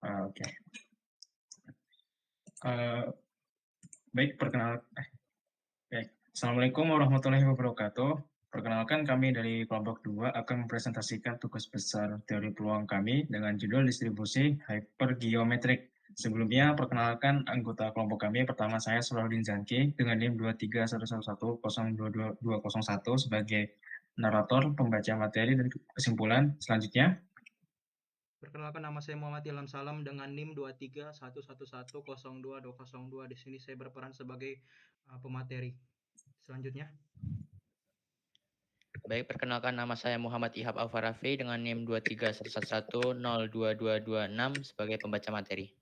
Oke. Eh, Baik, baik. Assalamualaikum warahmatullahi wabarakatuh. Perkenalkan, kami dari kelompok 2 akan mempresentasikan tugas besar teori peluang kami dengan judul distribusi hypergeometrik. Sebelumnya, perkenalkan anggota kelompok kami. Pertama, saya Solahuddin Zanki dengan NIM 23111022201 sebagai narator, pembaca materi, dan kesimpulan. Selanjutnya, Perkenalkan, nama saya Muhammad Ilham Salam dengan NIM 23111022202. Di sini saya berperan sebagai pemateri. Selanjutnya. Baik, perkenalkan, nama saya Muhammad Ihab Alfarafi dengan NIM 23111022226 sebagai pembaca materi.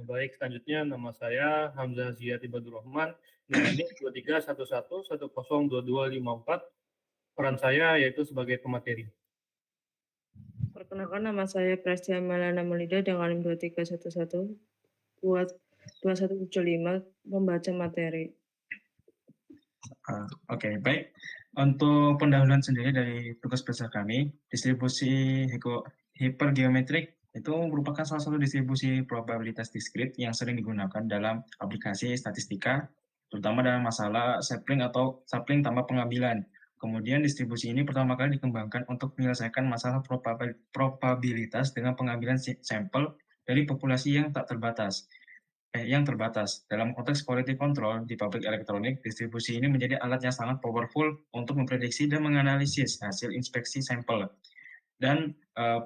Baik, selanjutnya nama saya Hamzah Ziyad Ibadur Rahman dengan NIM 2311102254. Peran saya yaitu sebagai pemateri. Perkenalkan, nama saya Prastia Malana Melida dengan NIM 23112175 membaca materi. Oke, baik. Untuk pendahuluan sendiri dari tugas besar kami, distribusi hipergeometrik itu merupakan salah satu distribusi probabilitas diskrit yang sering digunakan dalam aplikasi statistika, terutama dalam masalah sampling atau sampling tanpa pengambilan. Kemudian distribusi ini pertama kali dikembangkan untuk menyelesaikan masalah probabilitas dengan pengambilan sampel dari populasi yang terbatas. Dalam konteks quality control di pabrik elektronik, distribusi ini menjadi alat yang sangat powerful untuk memprediksi dan menganalisis hasil inspeksi sampel. Dan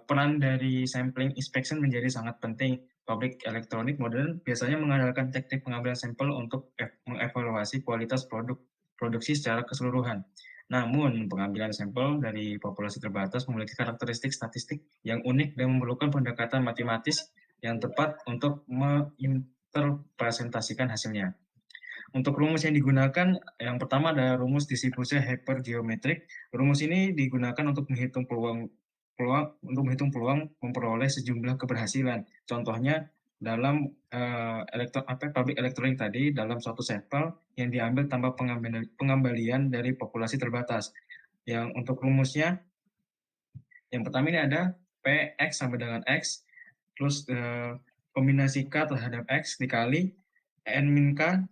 peran dari sampling inspection menjadi sangat penting. Pabrik elektronik modern biasanya mengandalkan teknik pengambilan sampel untuk mengevaluasi kualitas produksi secara keseluruhan. Namun, pengambilan sampel dari populasi terbatas memiliki karakteristik statistik yang unik dan memerlukan pendekatan matematis yang tepat untuk terpresentasikan hasilnya. Untuk rumus yang digunakan, yang pertama ada rumus distribusi hypergeometrik. Rumus ini digunakan untuk menghitung peluang memperoleh sejumlah keberhasilan. Contohnya dalam pabrik elektronik tadi, dalam suatu sampel yang diambil tanpa pengembalian dari populasi terbatas. Yang untuk rumusnya, yang pertama ini ada Px sama dengan X, plus kombinasi K terhadap X dikali N min K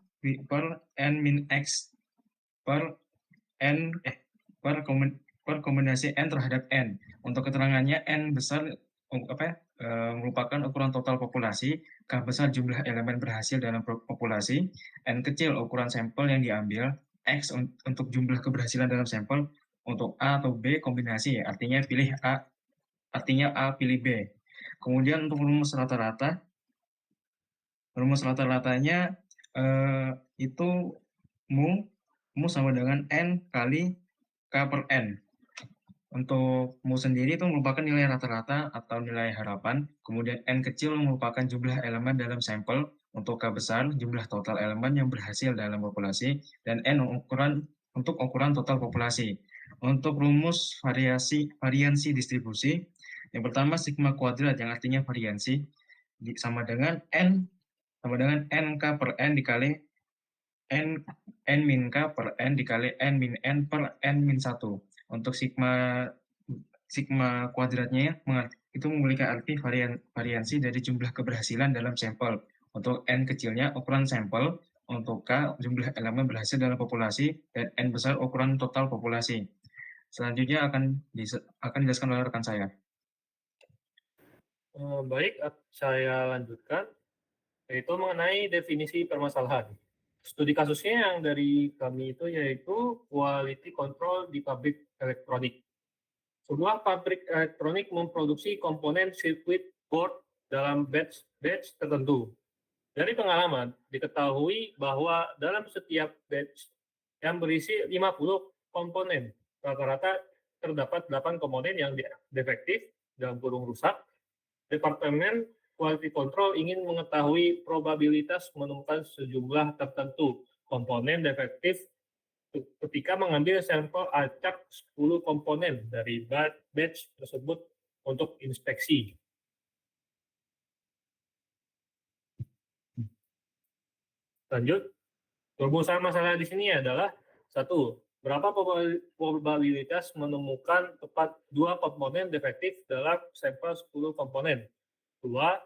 per N min X per kombinasi N terhadap N. Untuk keterangannya, N besar merupakan ukuran total populasi, K besar jumlah elemen berhasil dalam populasi, N kecil ukuran sampel yang diambil, X untuk jumlah keberhasilan dalam sampel, untuk A atau B kombinasi, artinya A pilih B. Kemudian untuk rumus rata-ratanya itu mu sama dengan N kali K per N. Untuk mu sendiri itu merupakan nilai rata-rata atau nilai harapan, kemudian N kecil merupakan jumlah elemen dalam sampel, untuk K besar jumlah total elemen yang berhasil dalam populasi, dan N untuk ukuran total populasi. Untuk rumus variansi distribusi, yang pertama sigma kuadrat yang artinya variansi sama dengan NK per N dikali N min K per N dikali N min N per N min 1. Untuk sigma kuadratnya itu memiliki arti variansi dari jumlah keberhasilan dalam sampel. Untuk N kecilnya ukuran sampel, untuk K jumlah elemen berhasil dalam populasi, dan N besar ukuran total populasi. Selanjutnya akan dijelaskan oleh rekan saya. Baik, saya lanjutkan, yaitu mengenai definisi permasalahan. Studi kasusnya yang dari kami itu yaitu quality control di pabrik elektronik. Sebuah pabrik elektronik memproduksi komponen sirkuit board dalam batch tertentu. Dari pengalaman, diketahui bahwa dalam setiap batch yang berisi 50 komponen, rata-rata terdapat 8 komponen yang defektif dalam kurung rusak. Departemen Quality Control ingin mengetahui probabilitas menemukan sejumlah tertentu komponen defektif ketika mengambil sampel acak 10 komponen dari batch tersebut untuk inspeksi. Lanjut, rumusan masalah di sini adalah 1. Berapa probabilitas menemukan tepat 2 komponen defektif dalam sampel 10 komponen? Dua,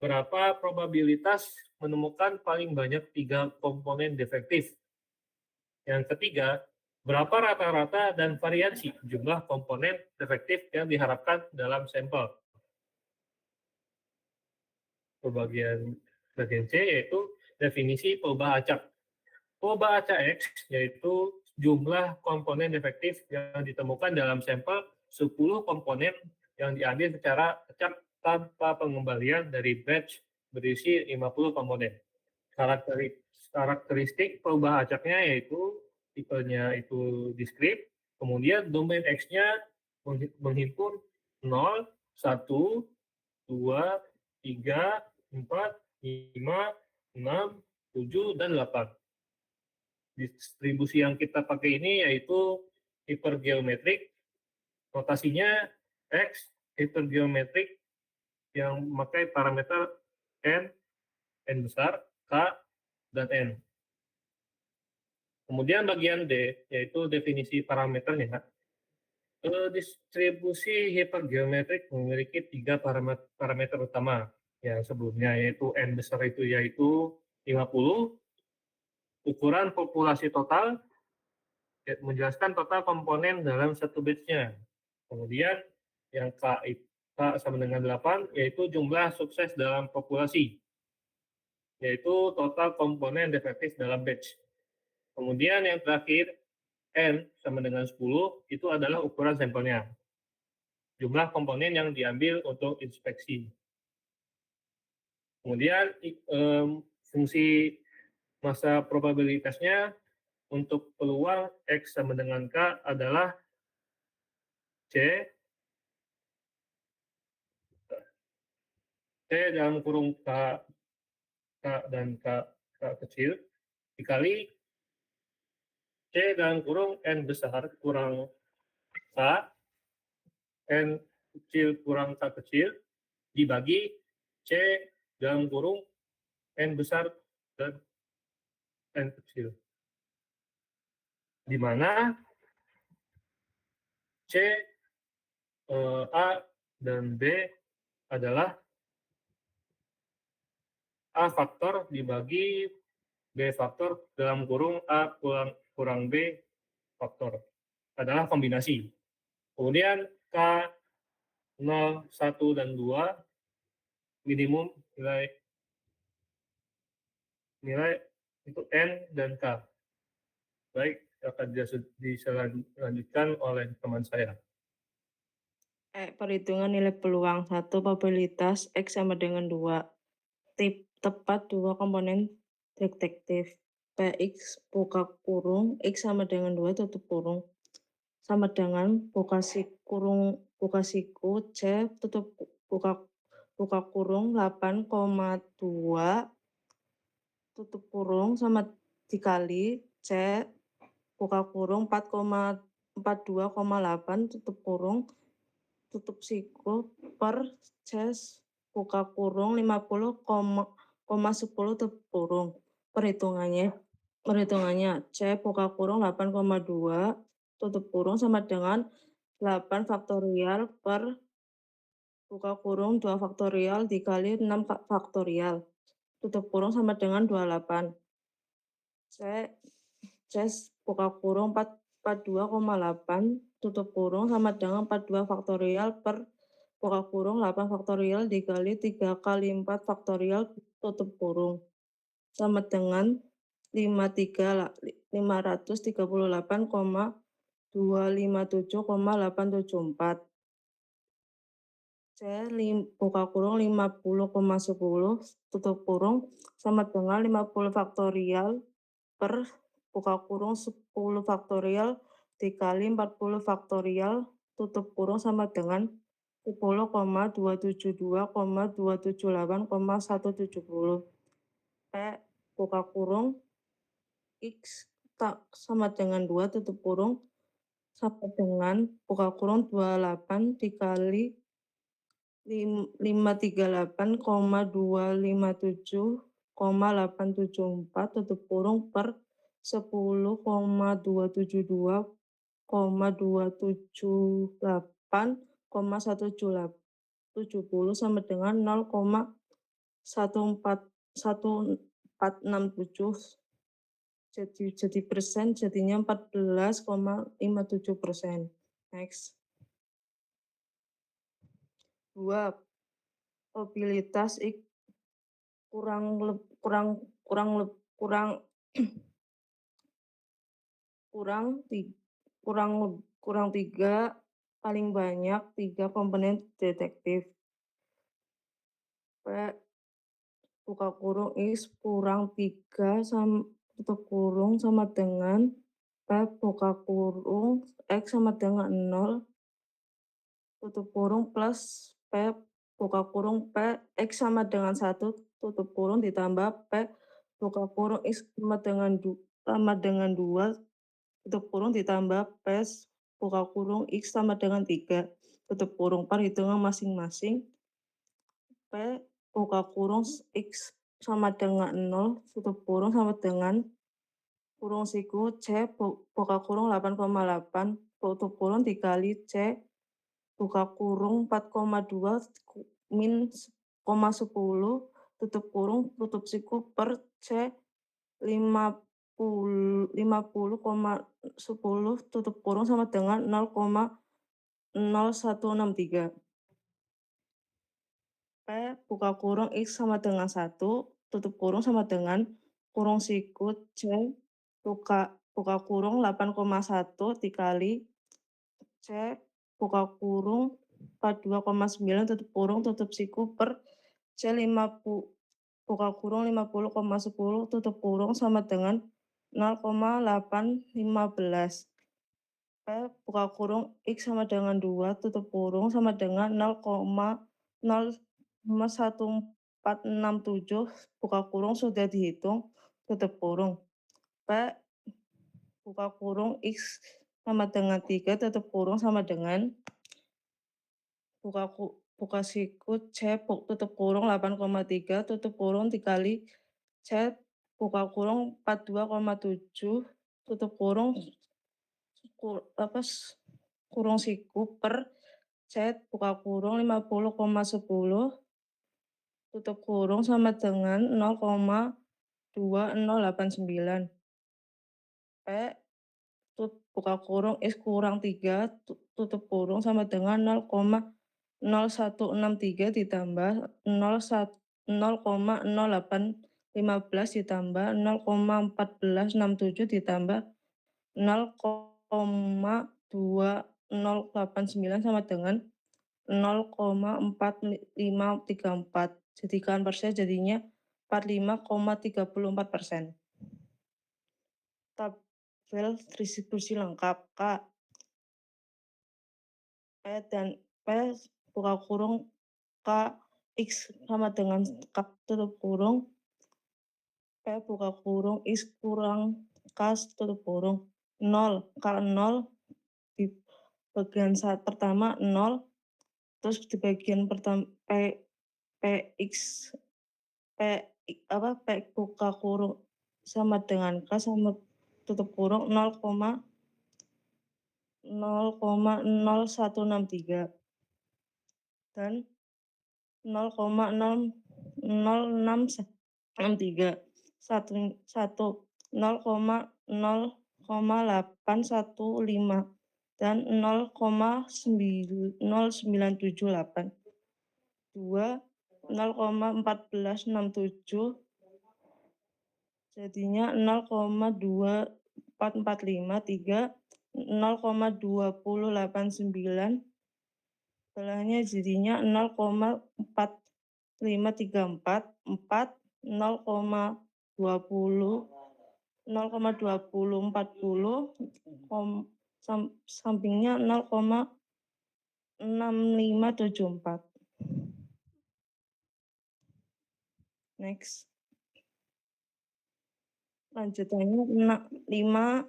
berapa probabilitas menemukan paling banyak 3 komponen defektif? Yang ketiga, berapa rata-rata dan variasi jumlah komponen defektif yang diharapkan dalam sampel? Bagian C yaitu definisi peubah acak. Peubah acak X yaitu jumlah komponen defektif yang ditemukan dalam sampel 10 komponen yang diambil secara acak tanpa pengembalian dari batch berisi 50 komponen. Karakteristik peubah acaknya yaitu tipenya itu discrete, kemudian domain X-nya menghimpun 0, 1, 2, 3, 4, 5, 6, 7, dan 8. Distribusi yang kita pakai ini yaitu hipergeometrik, notasinya X, hipergeometrik yang memakai parameter N besar, K, dan N. Kemudian bagian D, yaitu definisi parameternya. Distribusi hipergeometrik memiliki 3 parameter utama yang sebelumnya, yaitu N besar itu yaitu 50, ukuran populasi total, menjelaskan total komponen dalam satu batch-nya. Kemudian yang K sama dengan 8, yaitu jumlah sukses dalam populasi, yaitu total komponen defektif dalam batch. Kemudian yang terakhir, N sama dengan 10, itu adalah ukuran sampelnya. Jumlah komponen yang diambil untuk inspeksi. Kemudian fungsi masa probabilitasnya untuk peluang X sama dengan K adalah C dalam kurung K dan K kecil dikali C dalam kurung N besar kurang K, N kecil kurang K kecil, dibagi C dalam kurung N besar dan N kecil. Di mana C, A, dan B adalah A faktor dibagi B faktor dalam kurung A kurang B faktor. Adalah kombinasi. Kemudian K 0, 1, dan 2 minimum nilai itu N dan K. Baik, akan diselanjutkan oleh teman saya. Perhitungan nilai peluang 1 probabilitas X sama dengan 2. Tepat 2 komponen detektif. Px buka kurung X sama dengan 2 tutup kurung sama dengan buka siku C tutup buka kurung 8,2 tutup kurung sama dikali C buka kurung 42,8 tutup kurung tutup siku per C buka kurung 50,10 tutup kurung. Perhitungannya C buka kurung 8,2 tutup kurung sama dengan 8 faktorial per buka kurung 2 faktorial dikali 6 faktorial tutup kurung sama dengan 28. C buka kurung 42,8 tutup kurung sama dengan 42 faktorial per buka kurung 8 faktorial dikali 3 kali 4 faktorial tutup kurung sama dengan 538,257,874. C buka kurung 50,10 tutup kurung sama dengan 50 faktorial per buka kurung 10 faktorial dikali 40 faktorial tutup kurung sama dengan 10,272,278,170. P buka kurung X sama dengan 2 tutup kurung sama dengan buka kurung 28 dikali 538,257,874 tutup kurung per 10,272,278,170 sama dengan 0,1467. Jadi persen jadinya 14,57%. Next. 2. Probabilitas kurang 3 paling banyak 3 komponen detektif. P buka kurung X kurang 3 tutup kurung sama dengan P buka kurung X sama dengan 0 tutup kurung plus P buka kurung P X sama dengan 1 tutup kurung ditambah P buka kurung X sama dengan 2 tutup kurung ditambah P buka kurung X sama dengan 3 tutup kurung perhitungan masing-masing. P buka kurung X sama dengan 0 tutup kurung sama dengan kurung siku C buka kurung 8,8 tutup kurung dikali C buka kurung 4,2 min 10 tutup kurung tutup siku per C 50,10 tutup kurung sama dengan 0,0163. P buka kurung X sama dengan 1 tutup kurung sama dengan kurung siku C buka kurung 8,1 dikali C buka kurung 42,9 tutup siku per C 50 buka kurung 50,10 tutup kurung sama dengan 0,815. P buka kurung X sama dengan 2 tutup kurung sama dengan 0,1467 buka kurung sudah dihitung tutup kurung. P buka kurung X sama dengan 3 tutup kurung sama dengan buka siku C tutup kurung 8,3 tutup kurung dikali C buka kurung 42,7 tutup kurung kurung siku per C buka kurung 50,10 tutup kurung sama dengan 0,2089. P buka kurung X kurang 3 tutup kurung sama dengan 0,0163 ditambah 0,0815 ditambah 0,1467 ditambah 0,2089 sama dengan 0,4534. Jadikan persen jadinya 45,34%. Tabel distribusi lengkap K. P dan P buka kurung K X sama dengan K tutup kurung P buka kurung X kurang K tutup kurung 0 kalau 0 di bagian pertama 0 terus di bagian pertama P buka kurung sama dengan K sama tutup kurung 0,0163 dan 0,0663 0,0815 dan 0,0978 2 0,1467 jadinya 0,2445 0,2089 belahnya jadinya 0,4534 4 0,2040 sampingnya 0,6574. Next. Lanjutannya 5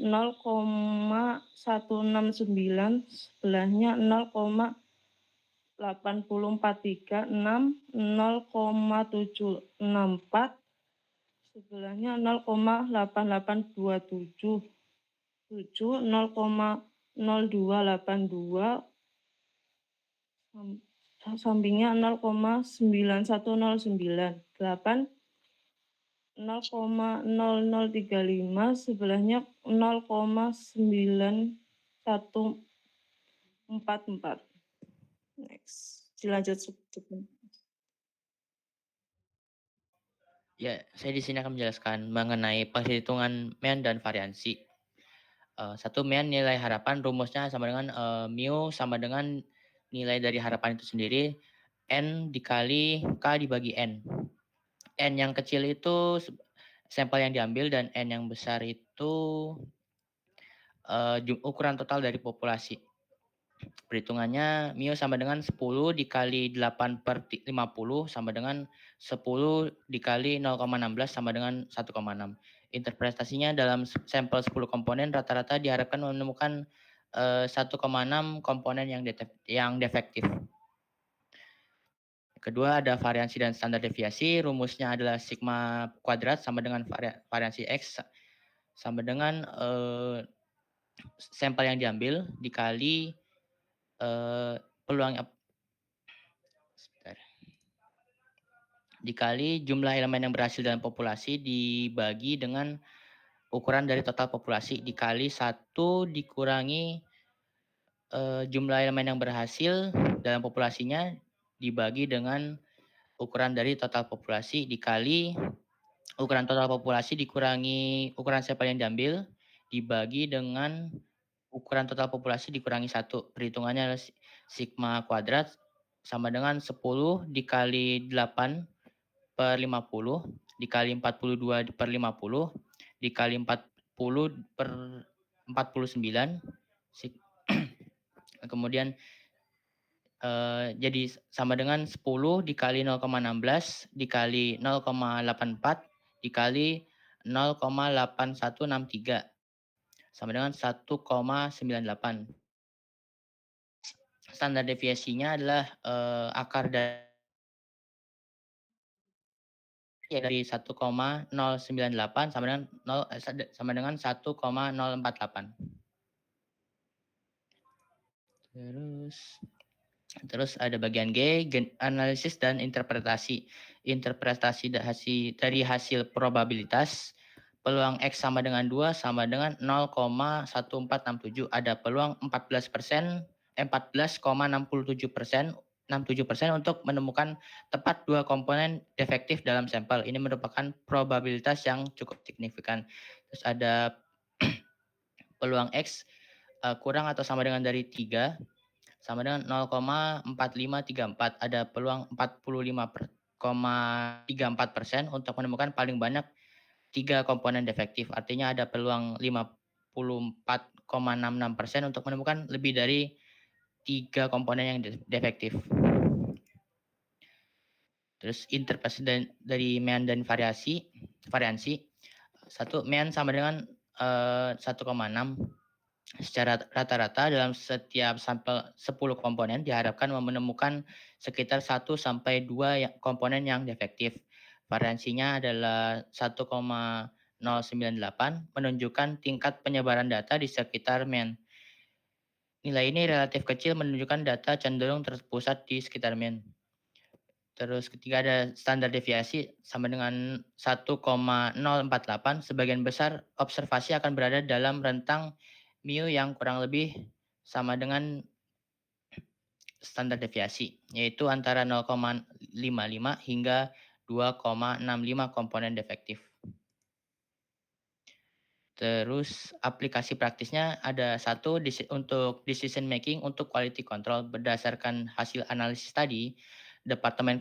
0,169 sebelahnya 0,8043 6 0,764 sebelahnya 0,8827 7 0,0282 sampingnya 0,9109, 8 0,0035, sebelahnya 0,9144. Next, dilanjut. Ya, saya di sini akan menjelaskan mengenai perhitungan mean dan variansi. Satu mean nilai harapan rumusnya sama dengan mu sama dengan nilai dari harapan itu sendiri n dikali k dibagi n. N yang kecil itu sampel yang diambil dan n yang besar itu ukuran total dari populasi. Perhitungannya mu sama dengan 10 dikali 8 per 50 sama dengan 10 dikali 0,16 sama dengan 1,6. Interpretasinya dalam sampel 10 komponen rata-rata diharapkan menemukan 1,6 komponen yang defektif. Kedua ada variansi dan standar deviasi. Rumusnya adalah sigma kuadrat sama dengan variansi X sama dengan sampel yang diambil dikali peluang dikali jumlah elemen yang berhasil dalam populasi dibagi dengan ukuran dari total populasi dikali 1 dikurangi jumlah elemen yang berhasil dalam populasinya dibagi dengan ukuran dari total populasi dikali ukuran total populasi dikurangi ukuran sampel yang diambil dibagi dengan ukuran total populasi dikurangi 1. Perhitungannya adalah sigma kuadrat sama dengan 10 dikali 8 per 50 dikali 42 per 50 dikali 40 per 49 kemudian jadi sama dengan 10 dikali 0,16 dikali 0,84 dikali 0,8163 sama dengan 1,98. Standar deviasinya adalah akar dari 1,098 sama dengan 1,048. Terus ada bagian G, analisis dan interpretasi. Interpretasi dari hasil probabilitas. Peluang X sama dengan 2 sama dengan 0,1467. Ada peluang 14,67% untuk menemukan tepat 2 komponen defektif dalam sampel. Ini merupakan probabilitas yang cukup signifikan. Terus ada peluang X kurang atau sama dengan dari 3 sama dengan 0,4534. Ada peluang 45,34% untuk menemukan paling banyak 3 komponen defektif. Artinya ada peluang 54,66% untuk menemukan lebih dari 3 komponen yang defektif. Terus interpretasi dari mean dan variansi. 1 mean sama dengan 1,6. Secara rata-rata dalam setiap sampel 10 komponen diharapkan menemukan sekitar 1 sampai 2 komponen yang defektif. Variansinya adalah 1,098 menunjukkan tingkat penyebaran data di sekitar mean. Nilai ini relatif kecil menunjukkan data cenderung terpusat di sekitar mean. Terus ketiga ada standar deviasi sama dengan 1,048. Sebagian besar observasi akan berada dalam rentang mu yang kurang lebih sama dengan standar deviasi, yaitu antara 0,55 hingga 2,65 komponen defektif. Terus aplikasi praktisnya ada 1 untuk decision making untuk quality control. Berdasarkan hasil analisis tadi, Departemen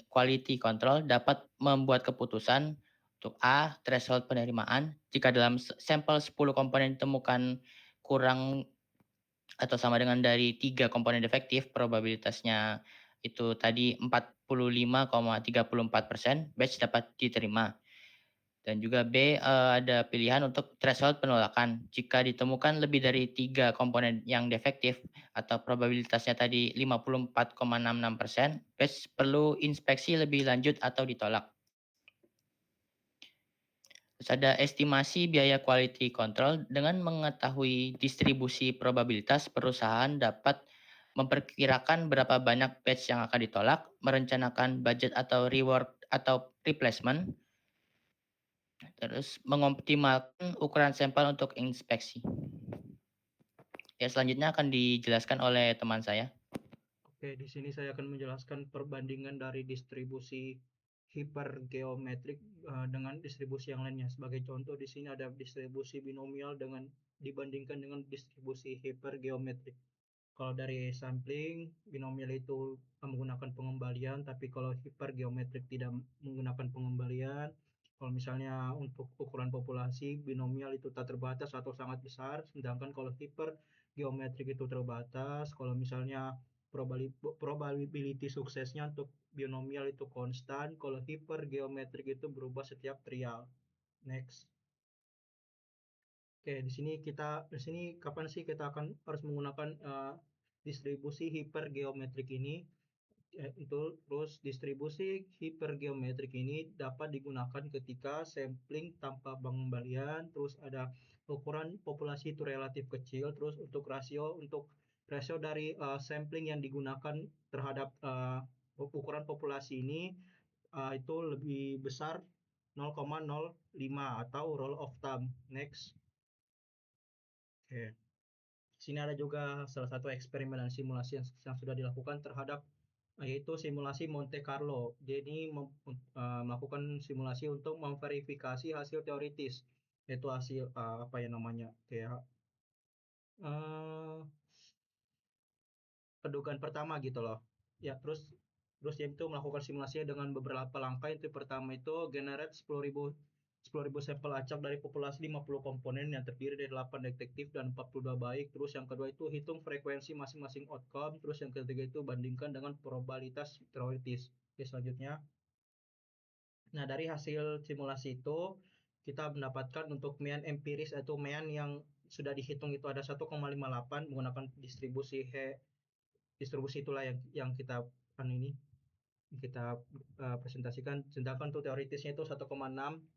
Quality Control dapat membuat keputusan untuk A, threshold penerimaan. Jika dalam sampel 10 komponen ditemukan kurang atau sama dengan dari 3 komponen defektif, probabilitasnya itu tadi 45,34%, batch dapat diterima. Dan juga B, ada pilihan untuk threshold penolakan. Jika ditemukan lebih dari 3 komponen yang defektif atau probabilitasnya tadi 54,66%, batch perlu inspeksi lebih lanjut atau ditolak. Terus ada estimasi biaya quality control. Dengan mengetahui distribusi probabilitas, perusahaan dapat memperkirakan berapa banyak batch yang akan ditolak, merencanakan budget atau reward atau replacement, terus mengoptimalkan ukuran sampel untuk inspeksi. Ya, selanjutnya akan dijelaskan oleh teman saya. Oke, di sini saya akan menjelaskan perbandingan dari distribusi hipergeometrik dengan distribusi yang lainnya. Sebagai contoh di sini ada distribusi binomial dibandingkan dengan distribusi hipergeometrik. Kalau dari sampling, binomial itu menggunakan pengembalian, tapi kalau hipergeometrik tidak menggunakan pengembalian. Kalau misalnya untuk ukuran populasi, binomial itu tak terbatas atau sangat besar, sedangkan kalau hipergeometrik itu terbatas. Kalau misalnya probability suksesnya untuk binomial itu konstan, kalau hipergeometrik itu berubah setiap trial. Next. Oke, di sini kapan sih kita harus menggunakan distribusi hipergeometrik ini? Terus distribusi hipergeometrik ini dapat digunakan ketika sampling tanpa pengembalian, terus ada ukuran populasi itu relatif kecil, terus untuk rasio dari sampling yang digunakan terhadap ukuran populasi ini itu lebih besar 0,05 atau rule of thumb. Next. Oke. Di sini ada juga salah satu eksperimen dan simulasi yang sudah dilakukan terhadap yaitu simulasi Monte Carlo. Jadi melakukan simulasi untuk memverifikasi hasil teoritis, yaitu hasil apa ya namanya kayak kedugaan pertama gitu loh. Ya, terus yaitu melakukan simulasinya dengan beberapa langkah. Itu pertama itu generate 10.000 sampel acak dari populasi 50 komponen yang terdiri dari 8 detektif dan 42 baik. Terus yang kedua itu hitung frekuensi masing-masing outcome. Terus yang ketiga itu bandingkan dengan probabilitas teoritis. Oke, selanjutnya. Nah, dari hasil simulasi itu kita mendapatkan untuk mean empiris atau mean yang sudah dihitung itu ada 1,58 menggunakan distribusi itulah yang kita presentasikan. Sedangkan untuk teoritisnya itu 1,6,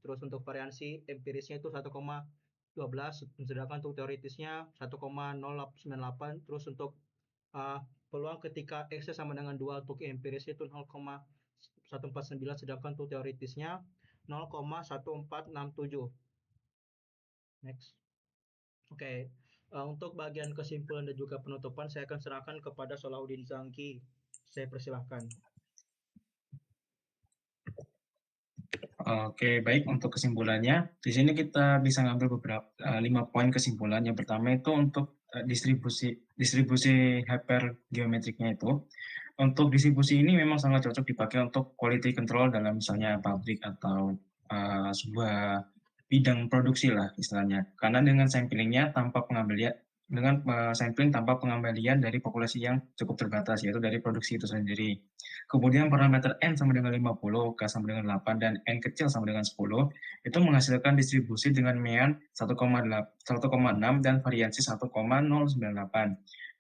terus untuk variansi empirisnya itu 1,12, sedangkan untuk teoritisnya 1,098, terus untuk peluang ketika X sama dengan 2 untuk empirisnya itu 0,149, sedangkan untuk teoritisnya 0,1467. Next. Oke. Untuk bagian kesimpulan dan juga penutupan saya akan serahkan kepada Solahuddin Zangki. Saya persilahkan. Oke, baik. Untuk kesimpulannya, di sini kita bisa ngambil beberapa 5 poin kesimpulan. Yang pertama itu untuk distribusi hypergeometriknya itu. Untuk distribusi ini memang sangat cocok dipakai untuk quality control dalam misalnya pabrik atau sebuah bidang produksi lah istilahnya. Karena dengan samplingnya tanpa pengembalian sampling tanpa pengembalian dari populasi yang cukup terbatas, yaitu dari produksi itu sendiri. Kemudian parameter N sama dengan 50, K sama dengan 8, dan N kecil sama dengan 10, itu menghasilkan distribusi dengan mean 1,6 dan variansi 1,098.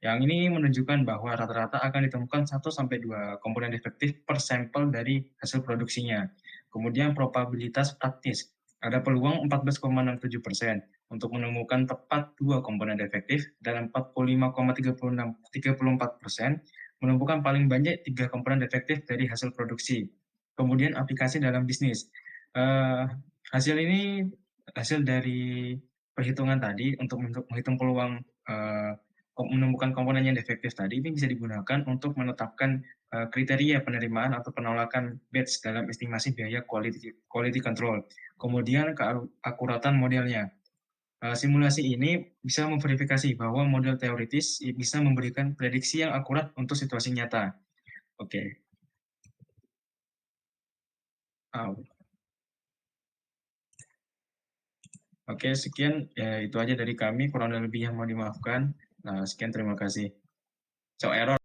Yang ini menunjukkan bahwa rata-rata akan ditemukan 1-2 komponen defektif per sampel dari hasil produksinya. Kemudian probabilitas praktis. Ada peluang 14,67% untuk menemukan tepat 2 komponen defektif dan 45,34% menemukan paling banyak 3 komponen defektif dari hasil produksi. Kemudian aplikasi dalam bisnis. Hasil ini hasil dari perhitungan tadi untuk menghitung peluang menemukan komponen yang defektif tadi ini bisa digunakan untuk menetapkan kriteria penerimaan atau penolakan batch dalam estimasi biaya quality control. Kemudian keakuratan modelnya. Simulasi ini bisa memverifikasi bahwa model teoritis bisa memberikan prediksi yang akurat untuk situasi nyata. Oke. Oke, sekian. Ya, itu aja dari kami. Kurang lebih yang mau dimaafkan. Nah, sekian, terima kasih. So, error.